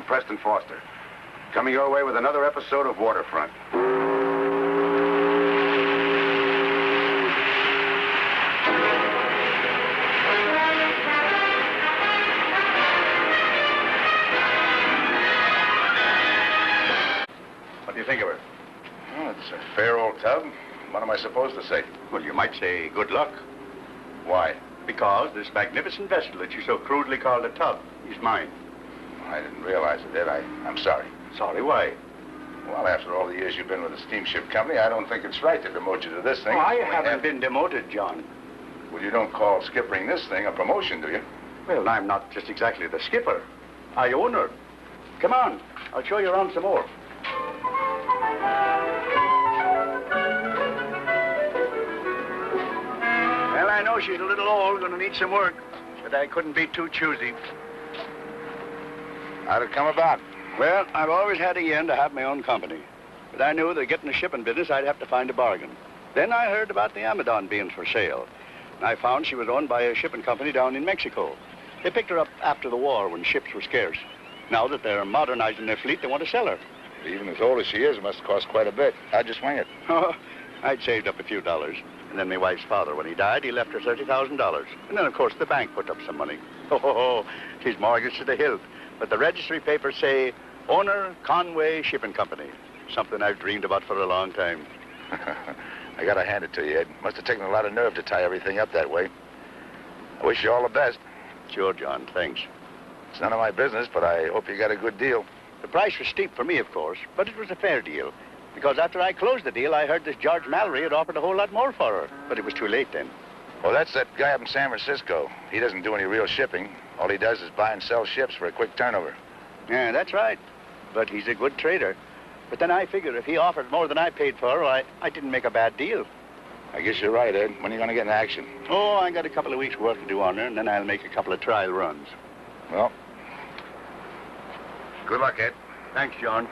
Captain Preston Foster, coming your way with another episode of Waterfront. What do you think of her? Well, it's a fair old tub. What am I supposed to say? Well, you might say good luck. Why? Because this magnificent vessel that you so crudely called a tub is mine. I didn't realize it, did I? I'm sorry. Sorry, why? Well, after all the years you've been with the steamship company, I don't think it's right to demote you to this thing. Oh, I haven't been demoted, John. Well, you don't call skippering this thing a promotion, do you? Well, I'm not just exactly the skipper. I own her. Come on, I'll show you around some more. Well, I know she's a little old, gonna need some work, but I couldn't be too choosy. How'd it come about? Well, I've always had a yen to have my own company, but I knew that getting a shipping business, I'd have to find a bargain. Then I heard about the Amadon being for sale, and I found she was owned by a shipping company down in Mexico. They picked her up after the war when ships were scarce. Now that they're modernizing their fleet, they want to sell her. Even as old as she is, it must cost quite a bit. How'd you swing it? Oh, I'd saved up a few dollars. And then my wife's father, when he died, he left her $30,000. And then, of course, the bank put up some money. Oh, she's mortgaged to the hilt. But the registry papers say, owner, Conway Shipping Company. Something I've dreamed about for a long time. I gotta hand it to you, Ed. Must have taken a lot of nerve to tie everything up that way. I wish you all the best. Sure, John, thanks. It's none of my business, but I hope you got a good deal. The price was steep for me, of course, but it was a fair deal. Because after I closed the deal, I heard this George Mallory had offered a whole lot more for her. But it was too late then. Well, that's that guy up in San Francisco. He doesn't do any real shipping. All he does is buy and sell ships for a quick turnover. Yeah, that's right. But he's a good trader. But then I figure if he offered more than I paid for her, I didn't make a bad deal. I guess you're right, Ed. When are you going to get in action? Oh, I got a couple of weeks' work to do on her, and then I'll make a couple of trial runs. Well, good luck, Ed. Thanks, John.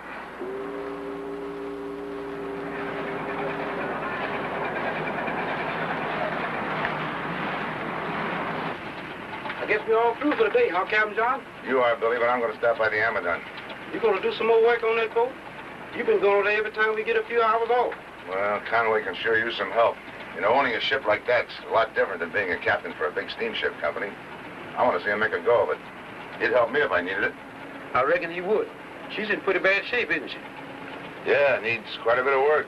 I guess we're all through for the day, huh, Captain John? You are, Billy, but I'm going to stop by the Amadon. You going to do some more work on that boat? You've been going there every time we get a few hours off. Well, Conway can sure use some help. You know, owning a ship like that's a lot different than being a captain for a big steamship company. I want to see him make a go of it. He'd help me if I needed it. I reckon he would. She's in pretty bad shape, isn't she? Yeah, needs quite a bit of work.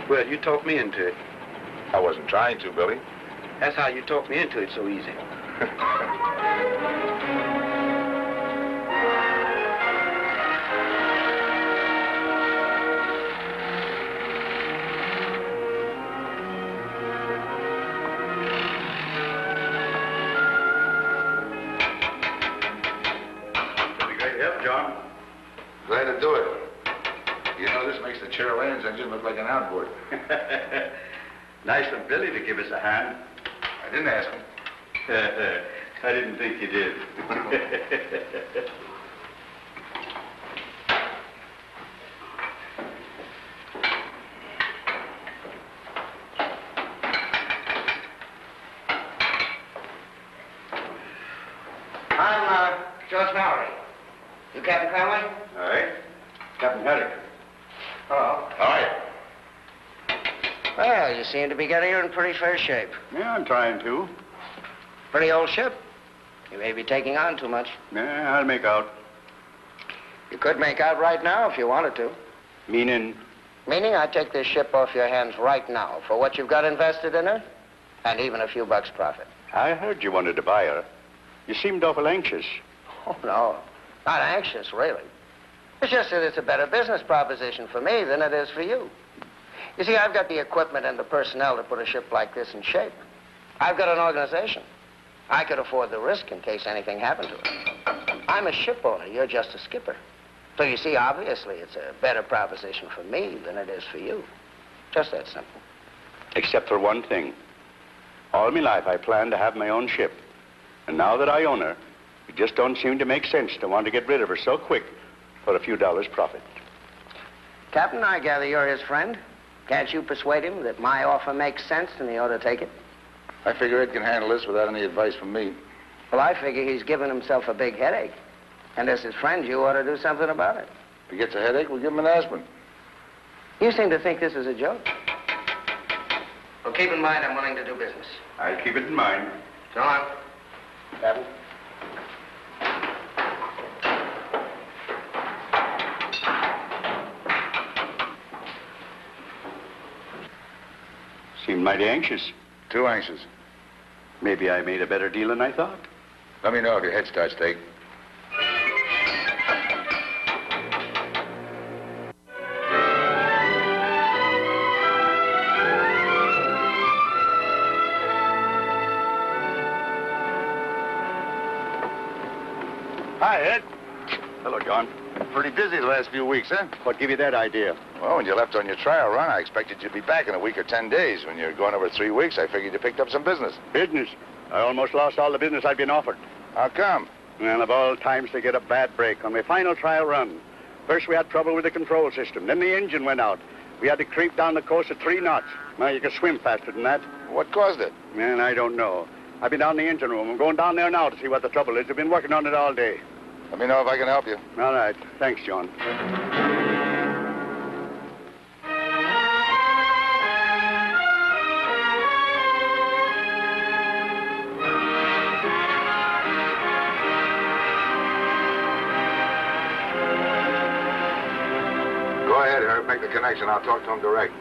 Well, you talked me into it. I wasn't trying to, Billy. That's how you talked me into it so easy. John. Glad to do it. You know, this makes the Cheryl engine look like an outboard. Nice of Billy to give us a hand. I didn't ask him. I didn't think you did. I'm, George Mallory. You Captain Conway? All right. Captain Haddock. Hello. All right. Well, you seem to be getting her in pretty fair shape. Yeah, I'm trying to. Pretty old ship. You may be taking on too much. Yeah, I'll make out. You could make out right now if you wanted to. Meaning? Meaning I'd take this ship off your hands right now for what you've got invested in her, and even a few bucks profit. I heard you wanted to buy her. You seemed awful anxious. Oh, no. Not anxious, really. It's just that it's a better business proposition for me than it is for you. You see, I've got the equipment and the personnel to put a ship like this in shape. I've got an organization. I could afford the risk in case anything happened to it. I'm a ship owner. You're just a skipper. So you see, obviously, it's a better proposition for me than it is for you. Just that simple. Except for one thing. All my life, I planned to have my own ship. And now that I own her, it just don't seem to make sense to want to get rid of her so quick for a few dollars profit. Captain, I gather you're his friend. Can't you persuade him that my offer makes sense and he ought to take it? I figure Ed can handle this without any advice from me. Well, I figure he's given himself a big headache. And as his friend, you ought to do something about it. If he gets a headache, we'll give him an aspirin. You seem to think this is a joke. Well, keep in mind I'm willing to do business. I'll keep it in mind. So long. Babble. Seemed mighty anxious. Too anxious. Maybe I made a better deal than I thought. Let me know if your head starts to ache. Hi, Ed. Hello, John. Pretty busy the last few weeks, huh? What gave you that idea? Well, when you left on your trial run, I expected you'd be back in a week or 10 days. When you're going over 3 weeks, I figured you picked up some business. Business? I almost lost all the business I'd been offered. How come? And of all times to get a bad break on my final trial run. First we had trouble with the control system. Then the engine went out. We had to creep down the coast at 3 knots. Now you can swim faster than that. What caused it? Man, I don't know. I've been down in the engine room. I'm going down there now to see what the trouble is. I've been working on it all day. Let me know if I can help you. All right. Thanks, John. Go ahead, Herb. Make the connection. I'll talk to him direct.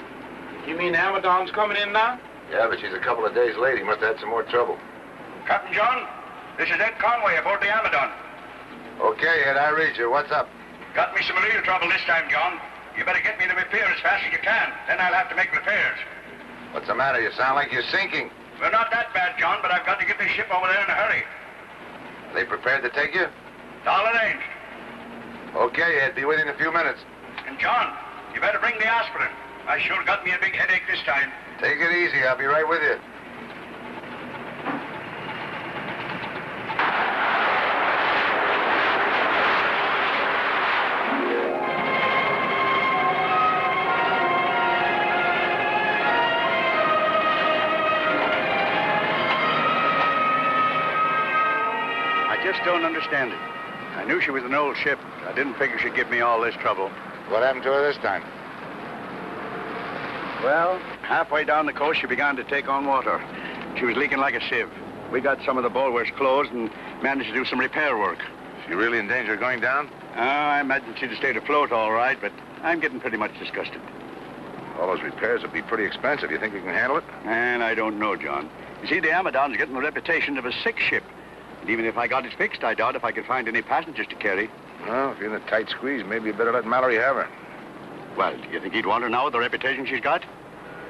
You mean Amadon's coming in now? Yeah, but she's a couple of days late. He must have had some more trouble. Captain John, this is Ed Conway aboard the Amadon. Okay, Ed, I read you. What's up? Got me some real trouble this time, John. You better get me to repair as fast as you can. Then I'll have to make repairs. What's the matter? You sound like you're sinking. Well, not that bad, John, but I've got to get this ship over there in a hurry. Are they prepared to take you? It's all arranged. Okay, Ed. Be with you in a few minutes. And, John, you better bring the aspirin. I sure got me a big headache this time. Take it easy. I'll be right with you. I just don't understand it. I knew she was an old ship. I didn't figure she'd give me all this trouble. What happened to her this time? Well, halfway down the coast, she began to take on water. She was leaking like a sieve. We got some of the bulwarks closed and managed to do some repair work. She really in danger of going down? I imagine she'd have stayed afloat all right, but I'm getting pretty much disgusted. All those repairs would be pretty expensive. You think we can handle it? And I don't know, John. You see, the Amadon's getting the reputation of a sick ship. And even if I got it fixed, I doubt if I could find any passengers to carry. Well, if you're in a tight squeeze, maybe you better let Mallory have her. Well, do you think he'd want her now with the reputation she's got?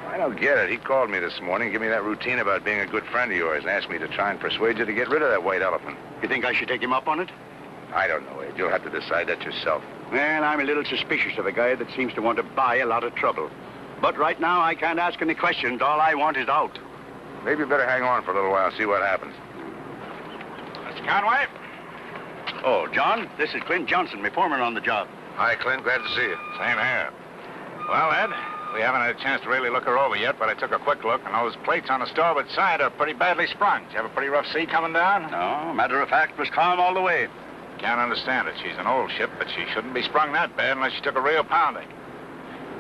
I don't get it. He called me this morning, gave me that routine about being a good friend of yours, and asked me to try and persuade you to get rid of that white elephant. You think I should take him up on it? I don't know, Ed. You'll have to decide that yourself. Well, I'm a little suspicious of a guy that seems to want to buy a lot of trouble. But right now, I can't ask any questions. All I want is out. Maybe you better hang on for a little while and see what happens. Mr. Conway? Oh, John, this is Clint Johnson, my foreman on the job. Hi, Clint. Glad to see you. Same here. Well, Ed, we haven't had a chance to really look her over yet, but I took a quick look, and those plates on the starboard side are pretty badly sprung. Did you have a pretty rough sea coming down? No, matter of fact, it was calm all the way. Can't understand it. She's an old ship, but she shouldn't be sprung that bad unless she took a real pounding.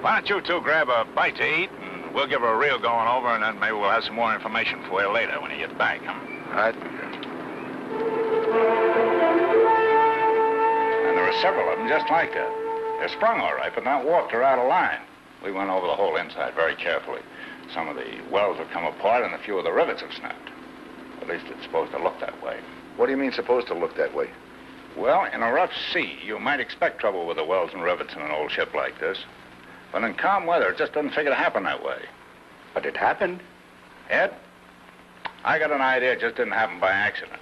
Why don't you two grab a bite to eat, and we'll give her a real going over, and then maybe we'll have some more information for you later when you get back, huh? All right. And there are several of them just like that. They're sprung all right, but not warped or out of line. We went over the whole inside very carefully. Some of the welds have come apart, and a few of the rivets have snapped. At least it's supposed to look that way. What do you mean supposed to look that way? Well, in a rough sea, you might expect trouble with the welds and rivets in an old ship like this. But in calm weather, it just doesn't figure to happen that way. But it happened. Ed, I got an idea it just didn't happen by accident.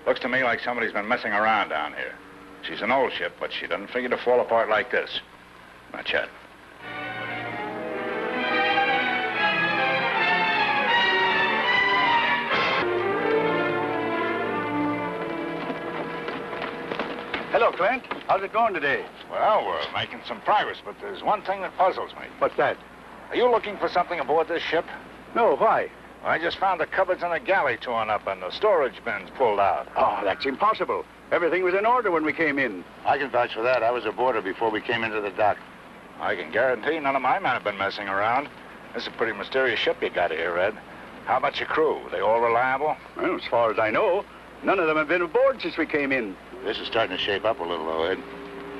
Looks to me like somebody's been messing around down here. She's an old ship, but she doesn't figure to fall apart like this. Not yet. Hello, Clint. How's it going today? Well, we're making some progress, but there's one thing that puzzles me. What's that? Are you looking for something aboard this ship? No, why? Well, I just found the cupboards in the galley torn up and the storage bins pulled out. Oh, that's impossible. Everything was in order when we came in. I can vouch for that. I was a boarder before we came into the dock. I can guarantee none of my men have been messing around. This is a pretty mysterious ship you got here, Ed. How about your crew? They all reliable? Well, as far as I know, none of them have been aboard since we came in. This is starting to shape up a little, though, Ed.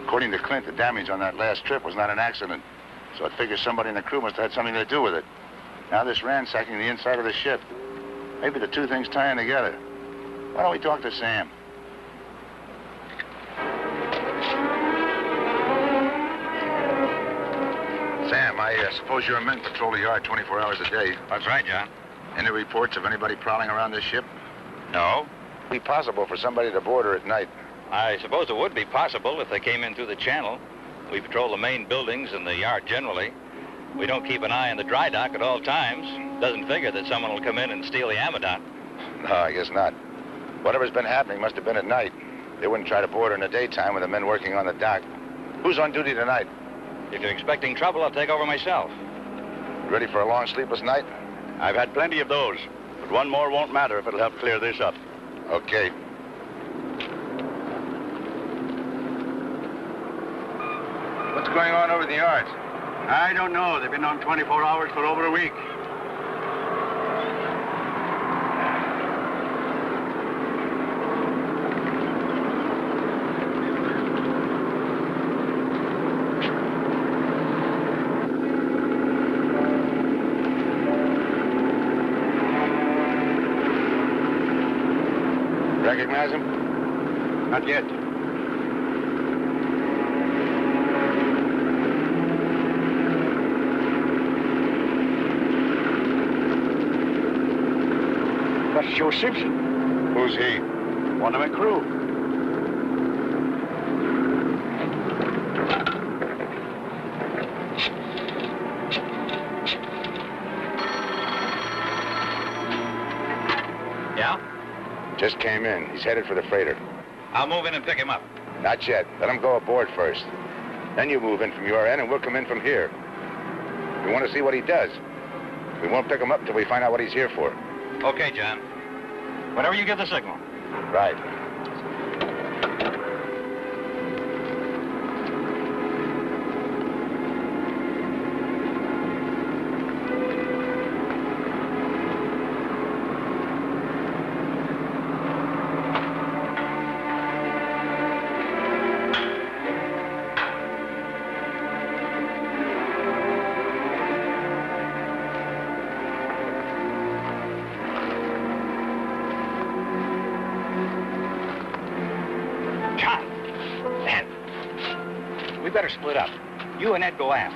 According to Clint, the damage on that last trip was not an accident. So it figures somebody in the crew must have had something to do with it. Now this ransacking the inside of the ship. Maybe the two things tying together. Why don't we talk to Sam? Sam, I suppose your men patrol the yard 24 hours a day. That's right, John. Any reports of anybody prowling around this ship? No. It'd be possible for somebody to board her at night. I suppose it would be possible if they came in through the channel. We patrol the main buildings and the yard generally. We don't keep an eye on the dry dock at all times. Doesn't figure that someone will come in and steal the Amadon. No, I guess not. Whatever's been happening must have been at night. They wouldn't try to board her in the daytime with the men working on the dock. Who's on duty tonight? If you're expecting trouble, I'll take over myself. Ready for a long sleepless night? I've had plenty of those, but one more won't matter if it'll help clear this up. Okay. What's going on over the yards? I don't know. They've been on 24 hours for over a week. Recognize him? Not yet. That's Joe Simpson. Who's he? One of my crew. Yeah? Just came in. He's headed for the freighter. I'll move in and pick him up. Not yet. Let him go aboard first. Then you move in from your end, and we'll come in from here. We want to see what he does. We won't pick him up until we find out what he's here for. Okay, John. Whenever you give the signal. Right. John! Ed! We better split up. You and Ed go aft.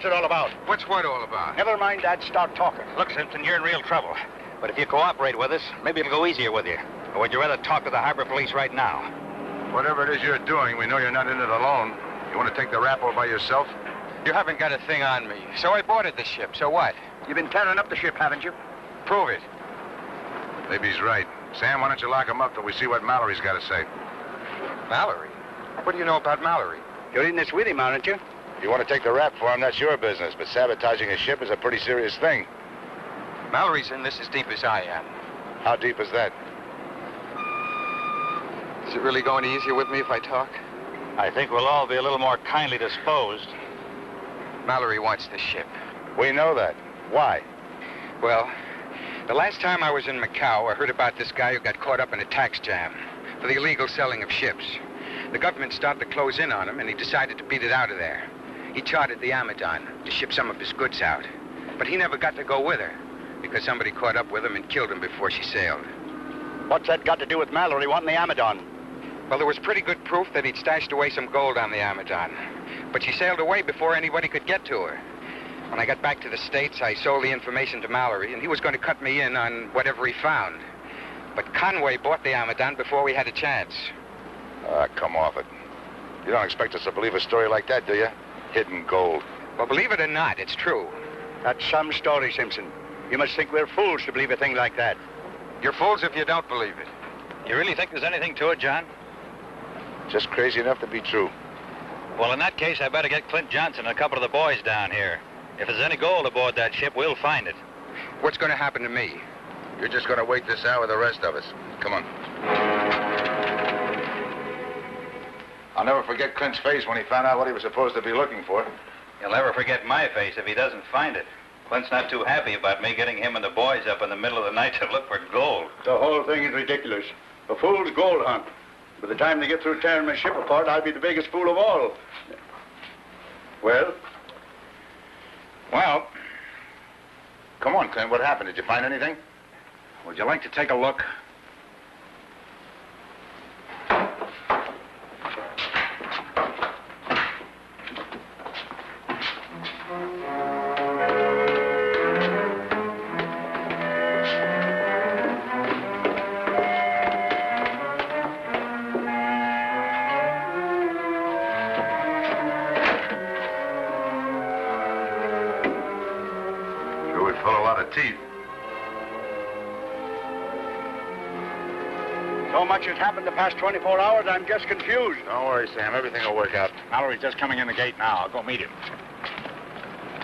What's it all about? What's what all about? Never mind that. Start talking. Look, Simpson, you're in real trouble. But if you cooperate with us, maybe it'll go easier with you. Or would you rather talk to the harbor police right now? Whatever it is you're doing, we know you're not in it alone. You want to take the rap all by yourself? You haven't got a thing on me. So I boarded the ship. So what? You've been tearing up the ship, haven't you? Prove it. Maybe he's right. Sam, why don't you lock him up till we see what Mallory's got to say? Mallory? What do you know about Mallory? You're in this with him, aren't you? If you want to take the rap for him, that's your business. But sabotaging a ship is a pretty serious thing. Mallory's in this as deep as I am. How deep is that? Is it really going easier with me if I talk? I think we'll all be a little more kindly disposed. Mallory wants the ship. We know that. Why? Well, the last time I was in Macau, I heard about this guy who got caught up in a tax jam for the illegal selling of ships. The government started to close in on him, and he decided to beat it out of there. He chartered the Amadon to ship some of his goods out. But he never got to go with her, because somebody caught up with him and killed him before she sailed. What's that got to do with Mallory wanting the Amadon? Well, there was pretty good proof that he'd stashed away some gold on the Amadon. But she sailed away before anybody could get to her. When I got back to the States, I sold the information to Mallory, and he was going to cut me in on whatever he found. But Conway bought the Amadon before we had a chance. Come off it. You don't expect us to believe a story like that, do you? Hidden gold. Well, believe it or not, it's true. That's some story, Simpson. You must think we're fools to believe a thing like that. You're fools if you don't believe it. You really think there's anything to it, John? Just crazy enough to be true. Well, in that case, I better get Clint Johnson and a couple of the boys down here. If there's any gold aboard that ship, we'll find it. What's going to happen to me? You're just going to wait this out with the rest of us. Come on. I'll never forget Clint's face when he found out what he was supposed to be looking for. He'll never forget my face if he doesn't find it. Clint's not too happy about me getting him and the boys up in the middle of the night to look for gold. The whole thing is ridiculous. A fool's gold hunt. By the time they get through tearing my ship apart, I'll be the biggest fool of all. Well? Well, come on, Clint. What happened? Did you find anything? Would you like to take a look? Teeth. So much has happened the past 24 hours, I'm just confused. Don't worry, Sam. Everything will work out. Mallory's just coming in the gate now. I'll go meet him.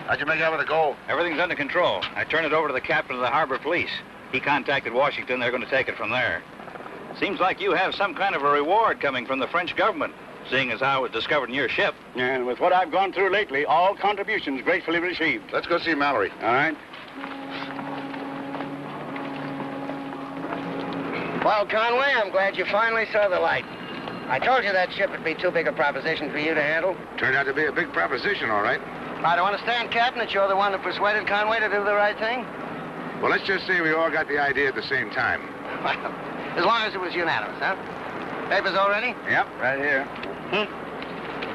How'd you make out with the gold? Everything's under control. I turned it over to the captain of the harbor police. He contacted Washington. They're going to take it from there. Seems like you have some kind of a reward coming from the French government, seeing as how it was discovered in your ship. And with what I've gone through lately, all contributions gratefully received. Let's go see Mallory. All right. Well, Conway, I'm glad you finally saw the light. I told you that ship would be too big a proposition for you to handle. Turned out to be a big proposition, all right. I don't understand, Captain, that you're the one that persuaded Conway to do the right thing. Well, let's just say we all got the idea at the same time. Well, as long as it was unanimous, huh? Papers all ready? Yep, right here.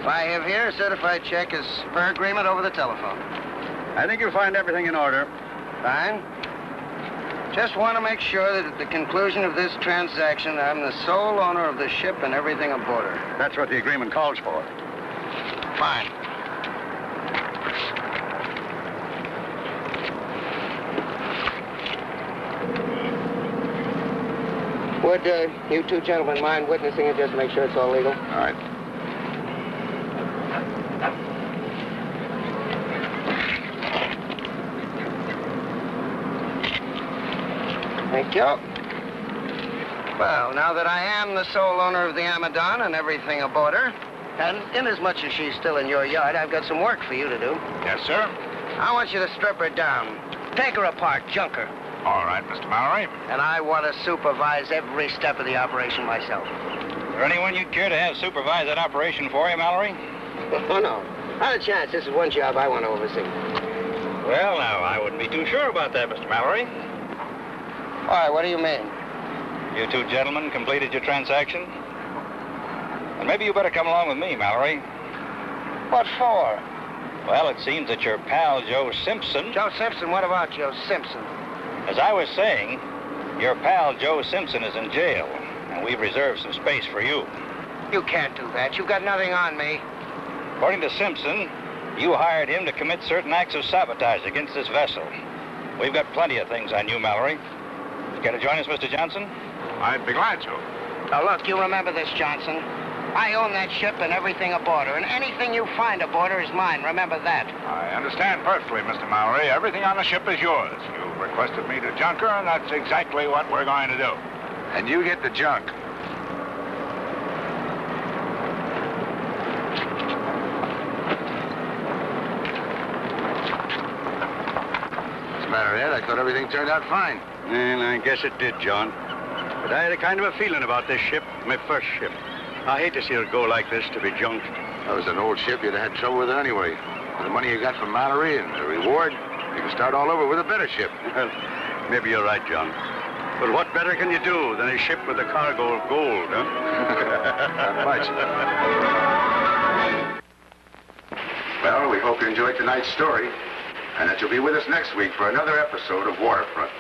I have here a certified check as per agreement over the telephone. I think you'll find everything in order. Fine. Just want to make sure that at the conclusion of this transaction, I'm the sole owner of the ship and everything aboard her. That's what the agreement calls for. Fine. Would you two gentlemen mind witnessing it just to make sure it's all legal? All right. Thank you. Well, now that I am the sole owner of the Amadon and everything aboard her, and inasmuch as she's still in your yard, I've got some work for you to do. Yes, sir. I want you to strip her down, take her apart, junk her. All right, Mr. Mallory. And I want to supervise every step of the operation myself. Is there anyone you'd care to have supervise that operation for you, Mallory? Oh, no. Not a chance. This is one job I want to oversee. Well, now, I wouldn't be too sure about that, Mr. Mallory. Why, what do you mean? You two gentlemen completed your transaction? And maybe you better come along with me, Mallory. What for? Well, it seems that your pal, Joe Simpson... Joe Simpson? What about Joe Simpson? As I was saying, your pal, Joe Simpson, is in jail, and we've reserved some space for you. You can't do that. You've got nothing on me. According to Simpson, you hired him to commit certain acts of sabotage against this vessel. We've got plenty of things on you, Mallory. Care to join us, Mr. Johnson? I'd be glad to. Now, look, you remember this, Johnson. I own that ship and everything aboard her, and anything you find aboard her is mine. Remember that. I understand perfectly, Mr. Mallory. Everything on the ship is yours. You requested me to junk her, and that's exactly what we're going to do. And you get the junk. What's the matter, Ed? I thought everything turned out fine. Well, I guess it did, John. But I had a kind of a feeling about this ship, my first ship. I hate to see her go like this, to be junked. That was an old ship. You'd have had trouble with it anyway. With the money you got from Mallory and the reward, you can start all over with a better ship. Well, maybe you're right, John. But what better can you do than a ship with a cargo of gold, huh? Not much. Well, we hope you enjoyed tonight's story, and that you'll be with us next week for another episode of Waterfront.